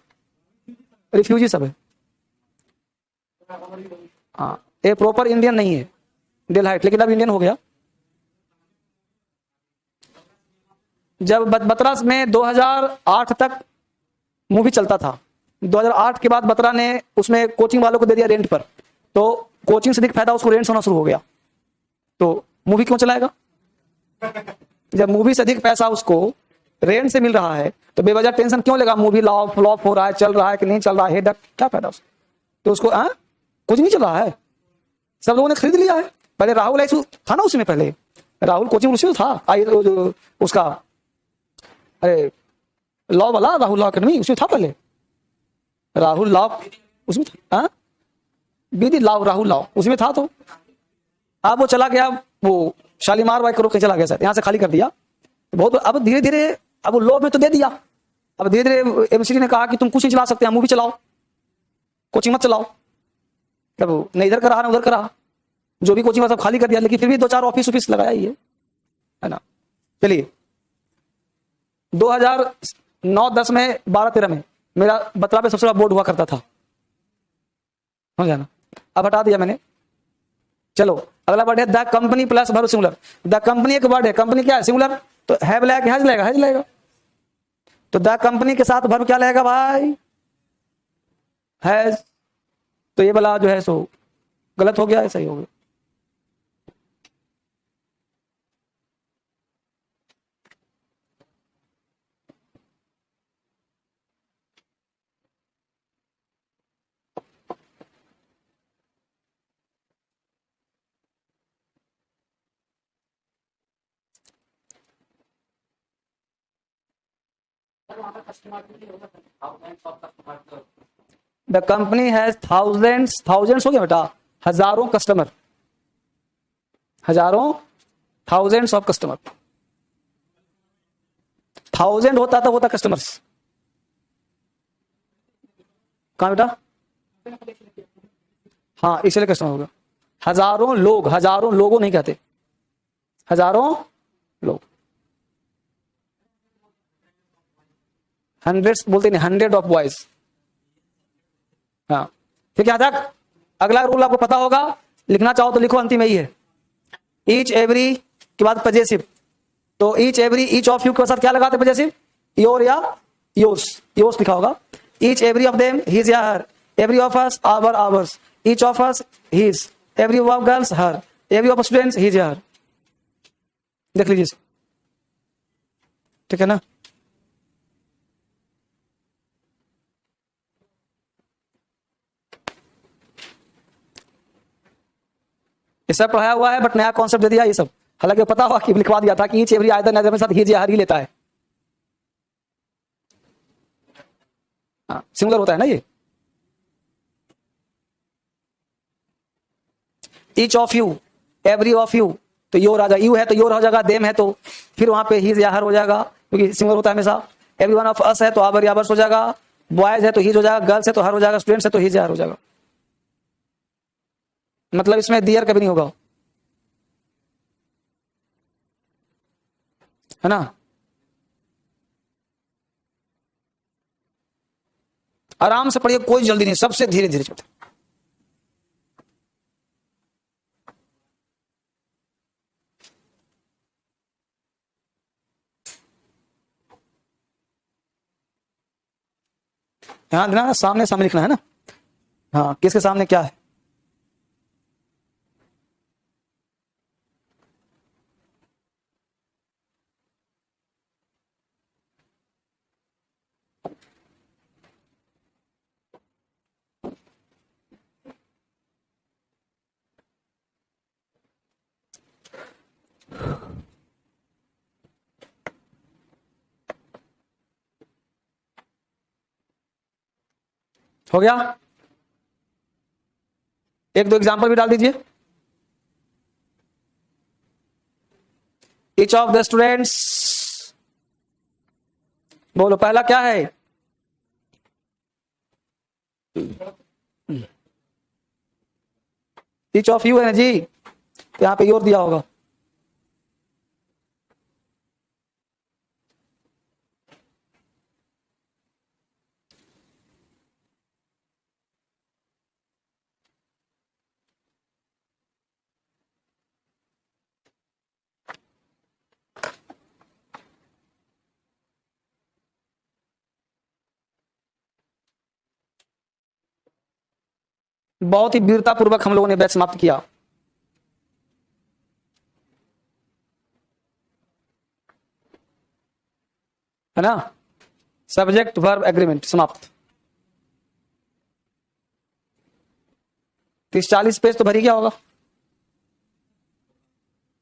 रिफ्यूजी सब है। हाँ, ये प्रॉपर इंडियन नहीं है, डेलहाइट, लेकिन अब इंडियन हो गया। जब बत्रा में 2008 तक मूवी चलता था, 2008 के बाद बत्रा ने उसमें कोचिंग वालों को दे दिया रेंट पर, तो कोचिंग से अधिक फायदा उसको रेंट से होना शुरू हो गया। तो मूवी क्यों चलाएगा? जब मूवी से अधिक पैसा उसको रेंट से मिल रहा है तो बेवजह टेंशन क्यों लेगा, मूवी फ्लॉप हो रहा है, चल रहा है कि नहीं चल रहा है, हेडक, क्या फायदा उसको? तो उसको कुछ नहीं चल रहा है, सब लोगों ने खरीद लिया है। पहले राहुल ऐसा था ना, उसमें पहले राहुल कोचिंग उसमें था, उसका, अरे लॉ वाला, राहुल लॉ अकेडमी उसमें था पहले, राहुल लॉ उसमें था, बीदी लॉ, राहुल लॉ उसमें था। तो अब वो चला गया, वो शालीमार बाई करो कहीं चला गया सर, यहाँ से खाली कर दिया बहुत। अब धीरे धीरे अब वो लॉ में तो दे दिया, अब धीरे धीरे एमसीडी ने कहा कि तुम कुछ नहीं चला सकते, हैं मूवी चलाओ, कोचिंग मत चलाओ। तब न इधर करा न उधर करा, जो भी कोचिंग सब खाली कर दिया, लेकिन फिर भी 2-4 ऑफिस लगाया ही है ना। चलिए 2009-10 में, 12-13 में मेरा बत्रा पे सबसे बड़ा बोर्ड हुआ करता था, समझ ना। अब हटा दिया मैंने। चलो अगला वर्ड है the company plus verb singular. The company एक वर्ड है, कंपनी क्या है, सिंगुलर, तो हैव लगेगा, हैज लगेगा, हैज लगेगा। तो द कंपनी के साथ वर्ब क्या लगेगा भाई, हैज। तो ये वाला जो है सो गलत हो गया, है सही हो गया। द कंपनी हैज थाउजेंड्स हो गया बेटा, हजारों कस्टमर, हजारों, थाउजेंड्स ऑफ कस्टमर। 1000 होता था, होता कस्टमर्स, कहा बेटा, हाँ इसलिए कस्टमर होगा। हजारों लोग, हजारों लोगों नहीं कहते, हजारों लोग। हंड्रेड्स बोलते नहीं, 100 ऑफ बॉयज। हाँ ठीक है। तक अगला रूल आपको पता होगा, लिखना चाहो तो लिखो, अंतिम यही है। ईच एवरी के बाद पजेसिव, तो each every, each of you के साथ क्या लगाते पजेसिव, योर या योर्स, योर्स लिखा होगा। Each every of them his या her, every of us our ours, each of us his, every of girls her, every of students his या her. देख लीजिए, ठीक है ना। ये सब पढ़ाया हुआ है, बट नया कॉन्सेप्ट दे दिया ये सब। हालांकि पता हुआ कि लिखवा दिया था कि ईच एवरी आयदर नजर में साथ हिज या हर ही लेता है। हाँ सिंगुलर होता है ना ये। Each of you, every of you, तो योर आ जाएगा, यू है तो योर हो जाएगा, देम है तो फिर वहां पे हिज या हर हो जाएगा, क्योंकि सिंगुलर होता है हमेशा। एवरी वन ऑफ अस है तो आवर या आवर्स हो जाएगा, बॉयज है तो हिज हो जाएगा, गर्ल्स है तो हर हो जाएगा, स्टूडेंट्स है तो हिज या हर हो जाएगा। मतलब इसमें दियर कभी नहीं होगा, है ना। आराम से पढ़िए, कोई जल्दी नहीं, सबसे धीरे धीरे चलते। ध्यान देना, सामने सामने लिखना है ना। हाँ किसके सामने क्या है। हो गया? एक दो एग्जांपल भी डाल दीजिए। ईच ऑफ द स्टूडेंट्स, बोलो पहला क्या है? ईच ऑफ यू है ना जी, यहां पे योर दिया होगा। बहुत ही वीरता पूर्वक हम लोगों ने बैच समाप्त किया। है ना? सब्जेक्ट वर्ब एग्रीमेंट समाप्त। 30-40 पेज तो भरी क्या होगा?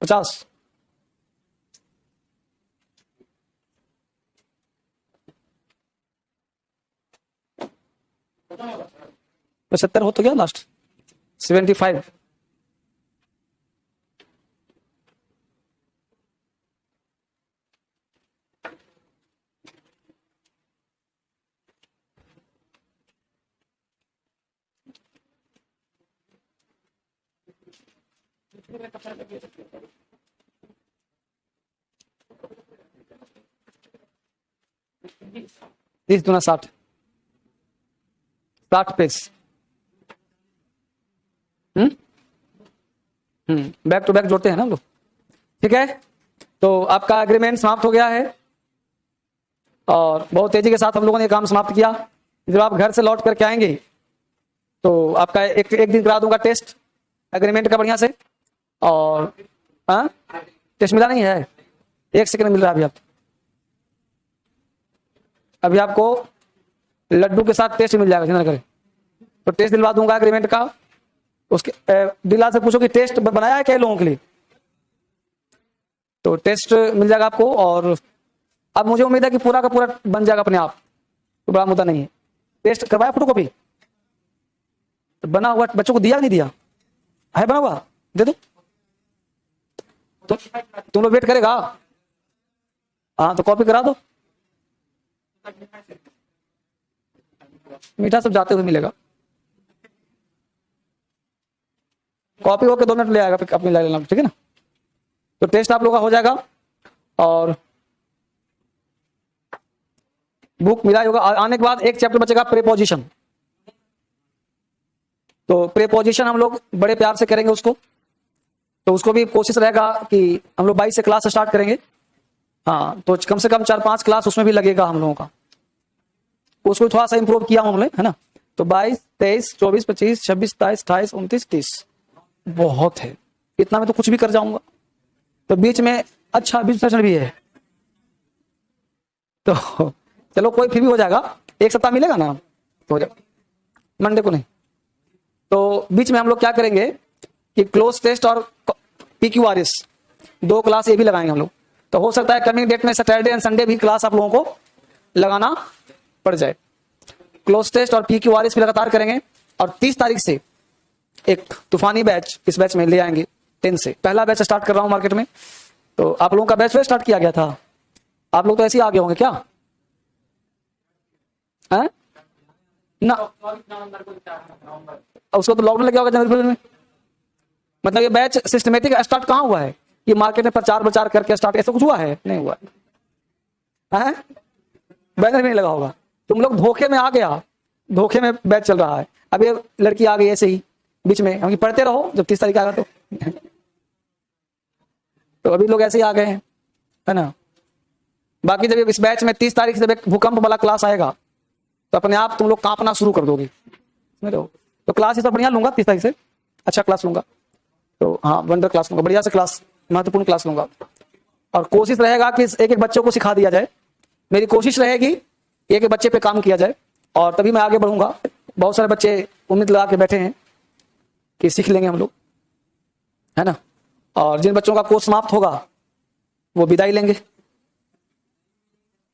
50। तो 70 हो तो गया लास्ट 75। तीस दूना 60, 60 पेज। बैक टू बैक जोड़ते हैं ना हम लोग। ठीक है, तो आपका एग्रीमेंट समाप्त हो गया है और बहुत तेजी के साथ हम लोगों ने काम समाप्त किया। जब आप घर से लौट करके आएंगे तो आपका एक दिन करा दूंगा टेस्ट एग्रीमेंट का बढ़िया से। और टेस्ट मिला नहीं है? 1 सेकंड मिल रहा है अभी आपको लड्डू के साथ टेस्ट मिल जाएगा, चिंता करें। तो टेस्ट दिलवा दूंगा एग्रीमेंट का। उसके दिला से पूछो कि टेस्ट बनाया है क्या लोगों के लिए, तो टेस्ट मिल जाएगा आपको। और अब मुझे उम्मीद है कि पूरा का पूरा बन जाएगा अपने आप, तो बड़ा मुद्दा नहीं है। टेस्ट करवाया फोटो कॉपी? तो बना हुआ बच्चों को दिया नहीं दिया है? बना हुआ दे दो तो तुम लोग वेट करेगा। हाँ तो कॉपी करा दो। मीठा सब जाते हुए मिलेगा। कॉपी होके 2 मिनट ले आएगा, अपनी ले लेना, ठीक है ना? तो टेस्ट आप लोगों का हो जाएगा और बुक मिला होगा। आने के बाद एक चैप्टर बचेगा प्रीपोजिशन। तो प्रीपोजिशन हम लोग बड़े प्यार से करेंगे उसको, तो उसको भी कोशिश रहेगा कि हम लोग 22 से क्लास स्टार्ट करेंगे। हाँ तो कम से कम 4-5 क्लास उसमें भी लगेगा हम लोगों का। उसको थोड़ा सा इंप्रूव किया हमने, है ना? तो 22, 23, 24, 25, 26, 27, 28, 29, 30 बहुत है। इतना में तो कुछ भी कर जाऊंगा। तो बीच में अच्छा बीच सेशन भी है, तो चलो कोई फिर भी हो जाएगा। 1 सप्ताह मिलेगा ना, तो हो जाएगा। मंडे को नहीं। तो बीच में हम लोग क्या करेंगे कि क्लोज टेस्ट और PQRS 2 क्लास ये भी लगाएंगे हम लोग। तो हो सकता है कमिंग डेट में सैटरडे एंड संडे भी क्लास आप लोगों को लगाना पड़ जाए। क्लोज टेस्ट और PQRS भी लगातार करेंगे। और 30 तारीख से एक तूफानी बैच इस बैच में ले आएंगे। 10 से पहला बैच स्टार्ट कर रहा हूं मार्केट में। तो आप लोगों का बैच स्टार्ट किया गया था, आप लोग तो ऐसे ही आगे होंगे क्या? है ना? उसको तो लॉकडाउन लग गया होगा जनवरी में। मतलब ये बैच सिस्टमेटिक स्टार्ट कहाँ हुआ है? ये मार्केट में प्रचार प्रचार करके स्टार्ट ऐसा कुछ हुआ है? नहीं हुआ है। बैनर भी नहीं लगा होगा। तुम लोग धोखे में आ गया, धोखे में बैच चल रहा है। अब ये लड़की आ गई ऐसे ही बीच में, हम पढ़ते रहो जब 30 तारीख आएगा तो अभी लोग ऐसे ही आ गए हैं, है ना? बाकी जब इस बैच में 30 तारीख से भूकंप वाला क्लास आएगा तो अपने आप तुम लोग कांपना शुरू कर दोगे। तो क्लास इस बढ़िया लूंगा 30 तारीख से, अच्छा क्लास लूंगा। तो हाँ वंडर क्लास लूंगा, बढ़िया से क्लास, महत्वपूर्ण क्लास लूंगा। और कोशिश रहेगा कि एक एक बच्चों को सिखा दिया जाए। मेरी कोशिश रहेगी एक एक बच्चे पे काम किया जाए और तभी मैं आगे बढ़ूंगा। बहुत सारे बच्चे उम्मीद लगा के बैठे हैं कि सीख लेंगे हम लोग, है ना? और जिन बच्चों का कोर्स समाप्त होगा वो विदाई लेंगे।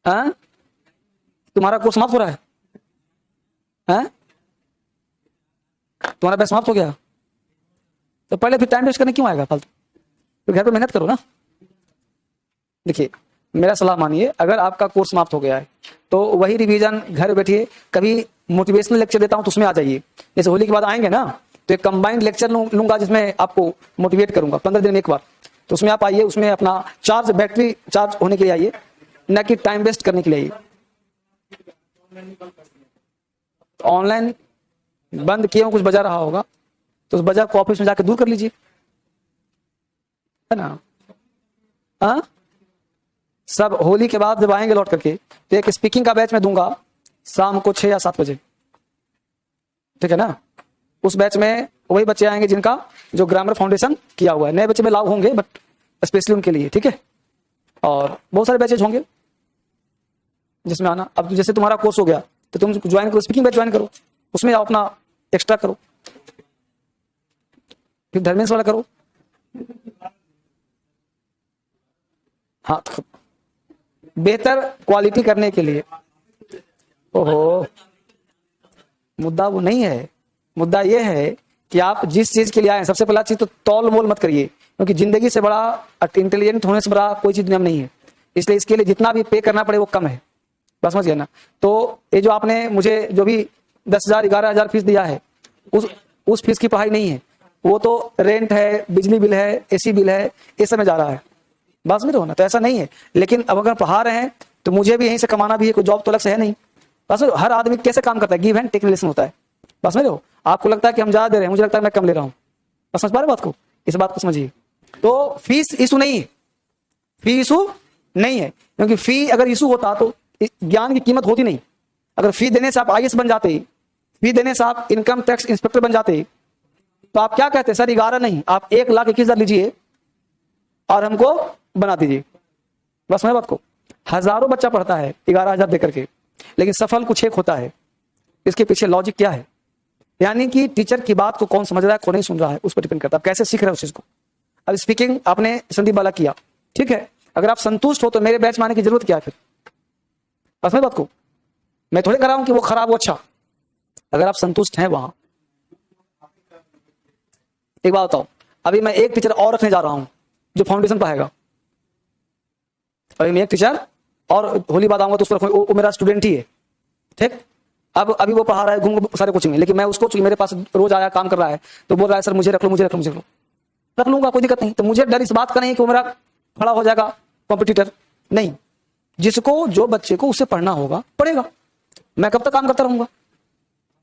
हाँ तुम्हारा कोर्स समाप्त हो रहा है? तुम्हारा बैच समाप्त हो गया, तो पहले फिर टाइम वेस्ट करने क्यों आएगा फालतू? तो घर पे मेहनत करो ना। देखिए मेरा सलाह मानिए, अगर आपका कोर्स समाप्त हो गया है तो वही रिवीजन घर बैठिए। कभी मोटिवेशनल लेक्चर देता हूं तो उसमें आ जाइए। जैसे होली के बाद आएंगे ना तो एक कंबाइंड लेक्चर लूंगा जिसमें आपको मोटिवेट करूंगा 15 दिन में एक बार। तो उसमें आप आइए, उसमें अपना बैटरी चार्ज होने के लिए आइए, न कि टाइम वेस्ट करने के लिए आइए। ऑनलाइन बंद किए कुछ बजा रहा होगा तो उस बजा को ऑफिस में जाकर दूर कर लीजिए, है ना। हाँ, सब होली के बाद जब आएंगे लौट करके तो एक स्पीकिंग का बैच मैं दूंगा शाम को 6 या 7 बजे, ठीक है ना। उस बैच में वही बच्चे आएंगे जिनका जो ग्रामर फाउंडेशन किया हुआ है। नए बच्चे में लागू होंगे बट स्पेशली उनके लिए, ठीक है। और बहुत सारे बैचेज होंगे जिसमें आना। अब जैसे तुम्हारा कोर्स हो गया तो तुम ज्वाइन करो, स्पीकिंग बैच ज्वाइन करो, उसमें आओ, अपना एक्स्ट्रा करो, फिर धर्मेंद्र वाला करो। हाँ, बेहतर क्वालिटी करने के लिए। ओहो, मुद्दा वो नहीं है, मुद्दा ये है कि आप जिस चीज के लिए आए, सबसे पहला चीज तो तौल मोल मत करिए, क्योंकि जिंदगी से बड़ा, इंटेलिजेंट होने से बड़ा कोई चीज दुनिया में नहीं है। इसलिए इसके लिए जितना भी पे करना पड़े वो कम है, बस समझ गए ना। तो ये जो आपने मुझे जो भी 10,000 11,000 फीस दिया है, उस फीस की पढ़ाई नहीं है, वो तो रेंट है, बिजली बिल है, एसी बिल है, ये सब में जा रहा है, बस में रहो ना। तो ऐसा नहीं है। लेकिन अब अगर पढ़ा रहे हैं तो मुझे भी यहीं से कमाना भी है, कोई जॉब तो अलग से है नहीं। बस हर आदमी कैसे काम करता है, गिव एंड टेक रिलेशन होता है, बस में रहो। आपको लगता है कि हम ज्यादा दे रहे हैं, मुझे लगता है मैं कम ले रहा हूँ, बस समझ पा रहे बात को, इस बात को समझिए। तो फीस इशू नहीं है, फी इशू नहीं है, क्योंकि फी अगर इशू होता तो ज्ञान की कीमत होती नहीं। अगर फी देने से आप IAS बन जाते, फी देने से आप इनकम टैक्स इंस्पेक्टर बन जाते, तो आप क्या कहते, सर 11 नहीं, आप 1,21,000 लीजिए और हमको बना दीजिए, बस मैं बात को। हजारों बच्चा पढ़ता है 11,000 देकर के, लेकिन सफल कुछ एक होता है। इसके पीछे लॉजिक क्या है, यानी कि टीचर की बात को कौन समझ रहा है, कौन नहीं सुन रहा है, उस पर डिपेंड करता है, आप कैसे सीख रहे हो उस चीज को। अब स्पीकिंग आपने संदीप वाला किया, ठीक है, अगर आप संतुष्ट हो तो मेरे बैच में आने की जरूरत क्या है फिर, बस मैं बात को। मैं थोड़े कर रहा हूं कि वो खराब वो अच्छा, अगर आप संतुष्ट हैं वहां। एक बात बताओ, अभी मैं एक टीचर और रखने जा रहा हूं जो फाउंडेशन पढ़ाएगा। अभी मैं एक टीचर और होली बाद आऊंगा तो उसको रखूंगा, वो मेरा स्टूडेंट ही है, ठीक। अब अभी वो पढ़ा रहा है, घूम सारे कोचिंग में, लेकिन मैं उसको, चूंकि मेरे पास रोज आया काम कर रहा है, तो बोल रहा है सर मुझे रख लो, मुझे रख लो, मुझे रख लो, रख लूंगा, कोई दिक्कत नहीं। तो मुझे डर इस बात का नहीं कि वो मेरा खड़ा हो जाएगा कॉम्पिटिटर, नहीं। जिसको, जो बच्चे को उससे पढ़ना होगा पढ़ेगा, मैं कब तक काम करता रहूंगा,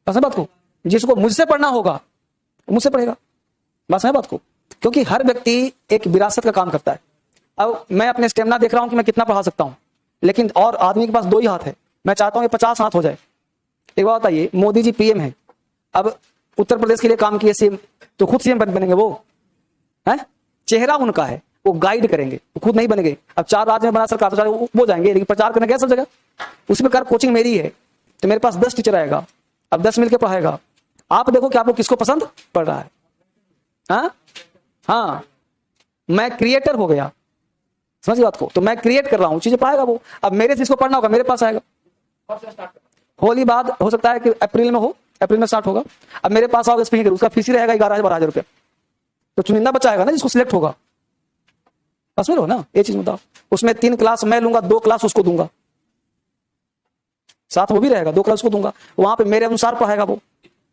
बस बात को। जिसको मुझसे पढ़ना होगा मुझसे पढ़ेगा, बस है बात को। क्योंकि हर व्यक्ति एक विरासत का काम करता है। अब मैं अपने स्टेमिना देख रहा हूं कि मैं कितना पढ़ा सकता हूं, लेकिन और आदमी के पास 2 ही हाथ है, मैं चाहता हूं ये 50 हाथ हो जाए। एक बात बताइए, मोदी जी PM है, अब उत्तर प्रदेश के लिए काम किए CM, तो खुद CM बनेंगे वो है, चेहरा उनका है, वो गाइड करेंगे, वो खुद नहीं बनेंगे। अब 4 राज्य में बना सरकार तो वो जाएंगे, लेकिन प्रचार करने गया सब जगह। उसी प्रकार कोचिंग मेरी है, तो मेरे पास 10 टीचर आएगा, अब 10 मिलकर पढ़ाएगा। आप देखो कि आपको किसको पसंद पड़ रहा है। हाँ, मैं क्रिएटर हो गया, समझिए बात को। तो मैं क्रिएट कर रहा हूं, चीजें पाएगा वो। अब मेरे से इसको पढ़ना होगा, मेरे पास आएगा। होली बाद हो सकता है कि अप्रैल में हो, अप्रैल में स्टार्ट होगा। अब मेरे पास आओगे स्पीकर, उसका फीस ही रहेगा 11,000-12,000 रुपया। तो चुनिंदा बच्चा आएगा ना जिसको सिलेक्ट होगा, बस में रहो ना, ये चीज बताओ। उसमें 3 क्लास मैं लूंगा, 2 क्लास उसको दूंगा, साथ वो भी रहेगा, 2 क्लास उसको दूंगा। वहां पे मेरे अनुसार पढ़ाएगा वो,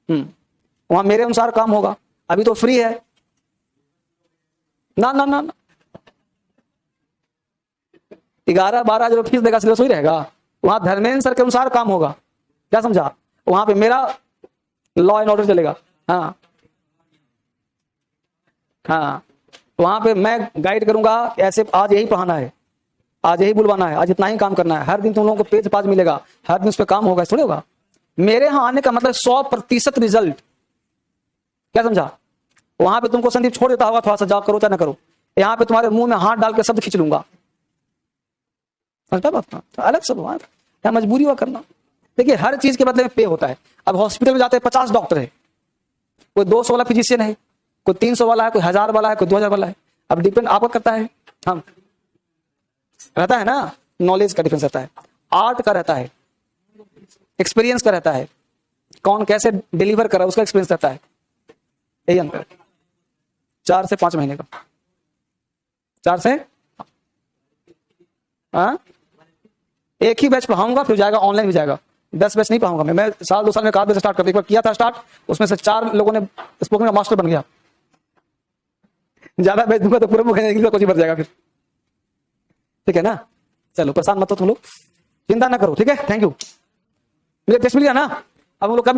वहां मेरे अनुसार काम होगा। अभी तो फ्री है ना, 11-12 जो फीस देगा सिलेबस वही रहेगा। वहां धर्मेंद्र सर के अनुसार काम होगा, क्या समझा। वहां पे मेरा लॉ एंड ऑर्डर चलेगा। हाँ, वहां पे मैं गाइड करूंगा, ऐसे आज यही पढ़ाना है, आज यही बुलवाना है, आज इतना ही काम करना है। हर दिन तुम लोगों को पेज 5 मिलेगा, हर दिन उस पर काम होगा, थोड़ी होगा। मेरे यहां आने का मतलब 100% रिजल्ट, क्या समझा। वहां पे तुमको संदीप छोड़ देता होगा, थोड़ा सा जॉब करो चाहे ना करो, यहाँ पे तुम्हारे मुंह में हाथ डाल के शब्द खींच लूंगा, समझता बात। अलग सब वहां मजबूरी हुआ करना। देखिए हर चीज के बदले में पे होता है। अब हॉस्पिटल में जाते हैं 50 डॉक्टर है, कोई 200 वाला फिजिशियन है, कोई 300 वाला है, कोई 1000 वाला है, कोई 2000 वाला है। अब डिपेंड आपका करता है, हम रहता है ना, नॉलेज का डिफरेंस रहता है, आर्ट का रहता है, एक्सपीरियंस का रहता है, कौन कैसे डिलीवर कर रहा है उसका एक्सपीरियंस रहता है। यही अंतर है, 4 से 5 महीने का। 4 से हाँ, एक ही बैच पढ़ाऊंगा, फिर जाएगा ऑनलाइन भी जाएगा। 10 बैच नहीं पढ़ाऊंगा मैं 1-2 साल में 1 बैच स्टार्ट कर, एक बार किया था स्टार्ट, उसमें से 4 लोगों ने स्पोकन का मास्टर बन गया। ज्यादा बैच दूंगा तो पूरा मुझे इंग्लिश का कोचिंग भर जाएगा फिर, ठीक है ना। चलो परेशान मत हो तुम लोग, चिंता ना करो, ठीक है। Thank you. मुझे टेस्ट मिल गया ना, अब हम लोग कब